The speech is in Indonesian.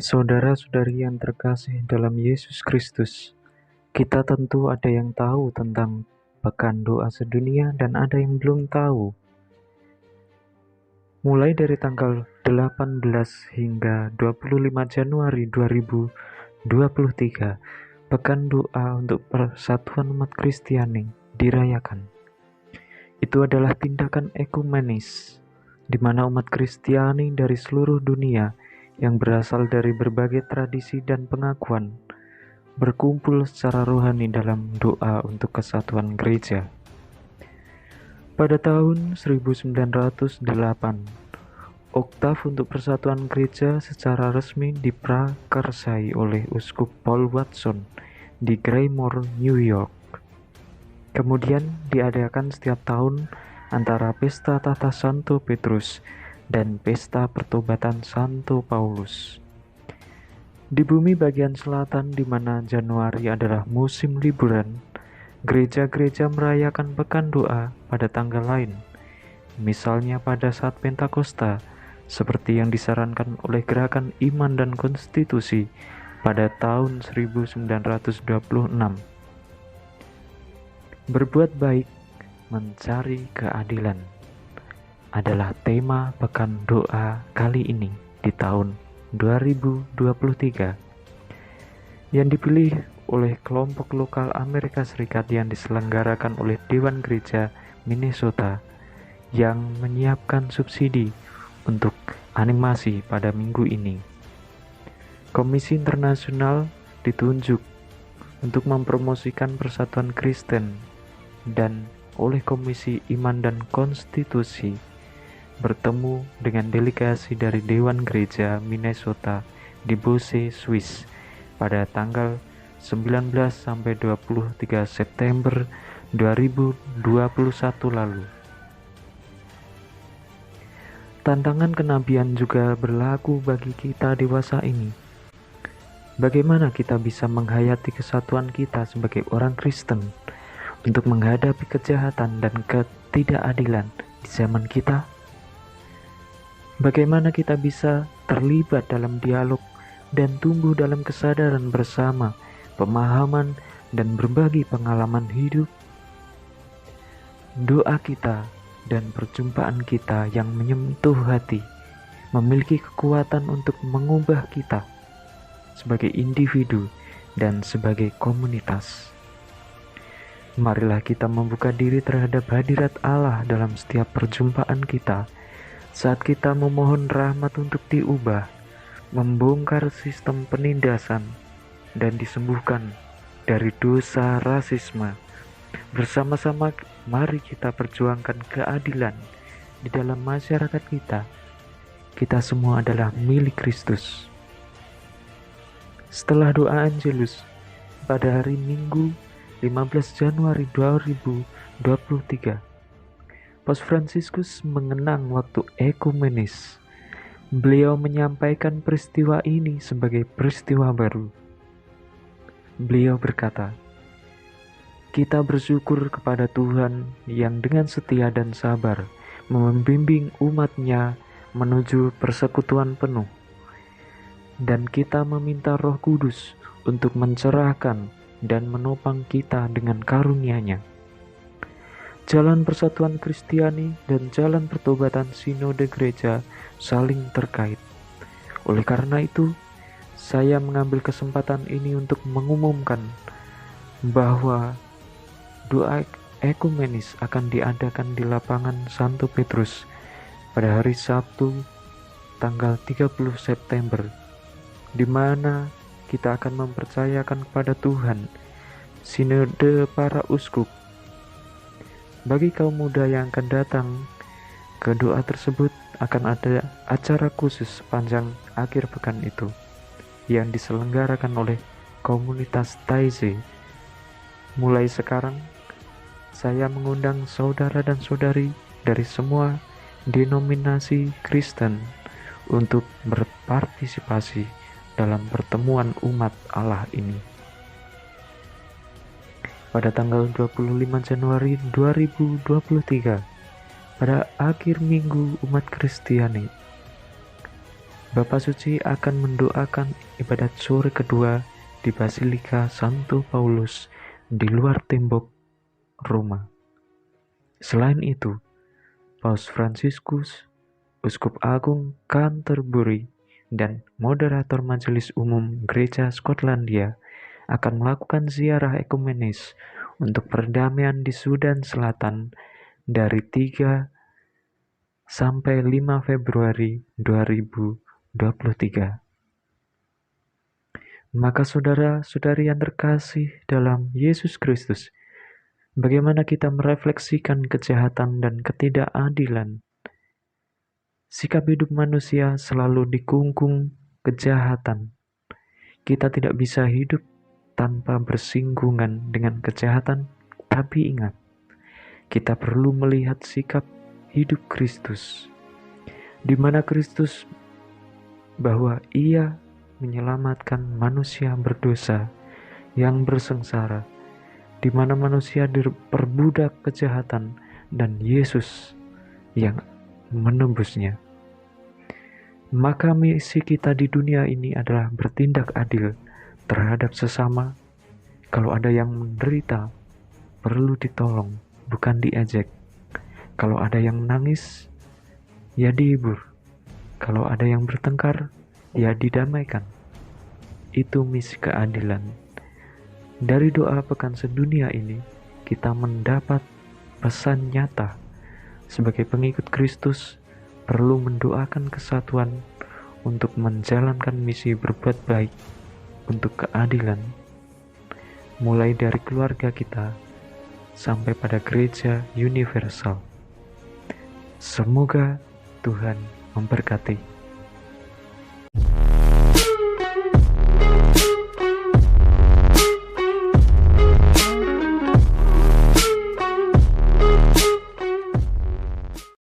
Saudara-saudari yang terkasih dalam Yesus Kristus, kita tentu ada yang tahu tentang Pekan Doa Sedunia dan ada yang belum tahu. Mulai dari tanggal 18 hingga 25 Januari 2023, Pekan Doa untuk Persatuan Umat Kristiani dirayakan. Itu adalah tindakan ekumenis, di mana umat Kristiani dari seluruh dunia yang berasal dari berbagai tradisi dan pengakuan berkumpul secara rohani dalam doa untuk kesatuan gereja. Pada tahun 1908, Oktav untuk Persatuan Gereja secara resmi diprakarsai oleh Uskup Paul Watson di Graymore, New York. Kemudian diadakan setiap tahun antara Pesta Tahta Santo Petrus dan Pesta Pertobatan Santo Paulus. Di bumi bagian selatan, di mana Januari adalah musim liburan, gereja-gereja merayakan Pekan Doa pada tanggal lain, misalnya pada saat Pentakosta, seperti yang disarankan oleh Gerakan Iman dan Konstitusi pada tahun 1926. Berbuat baik, mencari keadilan adalah tema Pekan Doa kali ini di tahun 2023 yang dipilih oleh kelompok lokal Amerika Serikat yang diselenggarakan oleh Dewan Gereja Minnesota yang menyiapkan subsidi untuk animasi pada minggu ini. Komisi Internasional ditunjuk untuk mempromosikan persatuan Kristen dan oleh Komisi Iman dan Konstitusi bertemu dengan delegasi dari Dewan Gereja Minnesota di Beauce, Swiss pada tanggal 19 sampai 23 September 2021 lalu. Tantangan kenabian juga berlaku bagi kita dewasa ini. Bagaimana kita bisa menghayati kesatuan kita sebagai orang Kristen untuk menghadapi kejahatan dan ketidakadilan di zaman kita? Bagaimana kita bisa terlibat dalam dialog dan tumbuh dalam kesadaran bersama, pemahaman, dan berbagi pengalaman hidup? Doa kita dan perjumpaan kita yang menyentuh hati memiliki kekuatan untuk mengubah kita sebagai individu dan sebagai komunitas. Marilah kita membuka diri terhadap hadirat Allah dalam setiap perjumpaan kita, saat kita memohon rahmat untuk diubah, membongkar sistem penindasan, dan disembuhkan dari dosa rasisme. Bersama-sama mari kita perjuangkan keadilan di dalam masyarakat kita. Kita semua adalah milik Kristus. Setelah doa Angelus pada hari Minggu 15 Januari 2023, Paus Fransiskus mengenang waktu ekumenis. Beliau menyampaikan peristiwa ini sebagai peristiwa baru. Beliau berkata, "Kita bersyukur kepada Tuhan yang dengan setia dan sabar membimbing umat-Nya menuju persekutuan penuh. Dan kita meminta Roh Kudus untuk mencerahkan dan menopang kita dengan karunia-Nya. Jalan persatuan Kristiani dan jalan pertobatan sinode gereja saling terkait. Oleh karena itu, saya mengambil kesempatan ini untuk mengumumkan bahwa doa ekumenis akan diadakan di lapangan Santo Petrus pada hari Sabtu tanggal 30 September, di mana kita akan mempercayakan kepada Tuhan sinode para uskup. Bagi kaum muda yang akan datang ke doa tersebut, akan ada acara khusus sepanjang akhir pekan itu yang diselenggarakan oleh komunitas Taizé. Mulai sekarang, saya mengundang saudara dan saudari dari semua denominasi Kristen untuk berpartisipasi dalam pertemuan umat Allah ini. Pada tanggal 25 Januari 2023, pada akhir minggu umat Kristiani, Bapak Suci akan mendoakan ibadat sore kedua di Basilika Santo Paulus di luar tembok rumah. Selain itu, Paus Fransiskus, Uskup Agung Canterbury, dan moderator Majelis Umum Gereja Skotlandia akan melakukan ziarah ekumenis untuk perdamaian di Sudan Selatan dari 3 sampai 5 Februari 2023. Maka saudara-saudari yang terkasih dalam Yesus Kristus, bagaimana kita merefleksikan kejahatan dan ketidakadilan? Sikap hidup manusia selalu dikungkung kejahatan. Kita tidak bisa hidup tanpa bersinggungan dengan kejahatan, tapi ingat, kita perlu melihat sikap hidup Kristus, di mana Kristus bahwa Ia menyelamatkan manusia berdosa yang bersengsara, di mana manusia diperbudak kejahatan dan Yesus yang menembusnya. Maka misi kita di dunia ini adalah bertindak adil terhadap sesama. Kalau ada yang menderita, perlu ditolong, bukan diejek. Kalau ada yang menangis, ya dihibur. Kalau ada yang bertengkar, ya didamaikan. Itu misi keadilan. Dari doa pekan sedunia ini, kita mendapat pesan nyata. Sebagai pengikut Kristus, perlu mendoakan kesatuan untuk menjalankan misi berbuat baik untuk keadilan, mulai dari keluarga kita sampai pada gereja universal. Semoga Tuhan memberkati.